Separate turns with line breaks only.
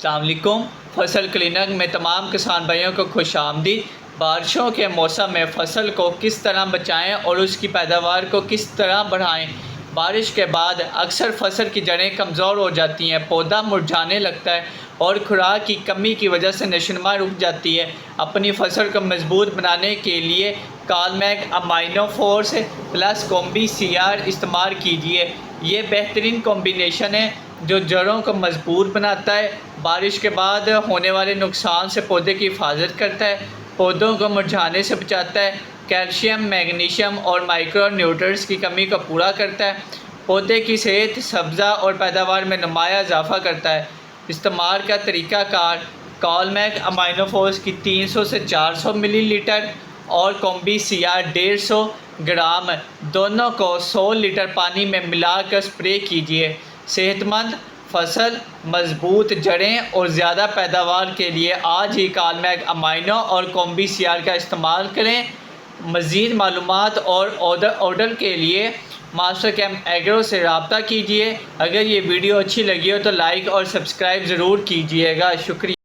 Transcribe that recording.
अस्सलाम वालेकुम। फसल क्लिनिक में तमाम किसान भाइयों को खुशामदीद। बारिशों के मौसम में फ़सल को किस तरह बचाएं और उसकी पैदावार को किस तरह बढ़ाएं। बारिश के बाद अक्सर फसल की जड़ें कमज़ोर हो जाती हैं, पौधा मुरझाने लगता है और खुराक की कमी की वजह से नशोनुमा रुक जाती है। अपनी फसल को मजबूत बनाने के लिए कालमैक amino force plus combi CR इस्तेमाल कीजिए। ये बेहतरीन कॉम्बिनेशन है जो जड़ों को मजबूत बनाता है, बारिश के बाद होने वाले नुकसान से पौधे की हिफाजत करता है, पौधों को मुरझाने से बचाता है, कैल्शियम, मैग्नीशियम और माइक्रो न्यूट्रिएंट्स की कमी को पूरा करता है, पौधे की सेहत, सब्ज़ा और पैदावार में नुमाया इजाफा करता है। इस्तेमाल का तरीक़ाकार कालमैक अमाइनो फोर्स की 300 से 400 मिलीलीटर और कॉम्बी सीआर 150 ग्राम दोनों को 100 लीटर पानी में मिलाकर स्प्रे कीजिए। सेहतमंद फसल, मजबूत जड़ें और ज़्यादा पैदावार के लिए आज ही कालमैक अमाइनो और कॉम्बी सीआर का इस्तेमाल करें। मज़ीद मालूमात और ऑर्डर के लिए मास्टर कैंप एग्रो से रब्ता कीजिए। अगर ये वीडियो अच्छी लगी हो तो लाइक और सब्सक्राइब ज़रूर कीजिएगा। शुक्रिया।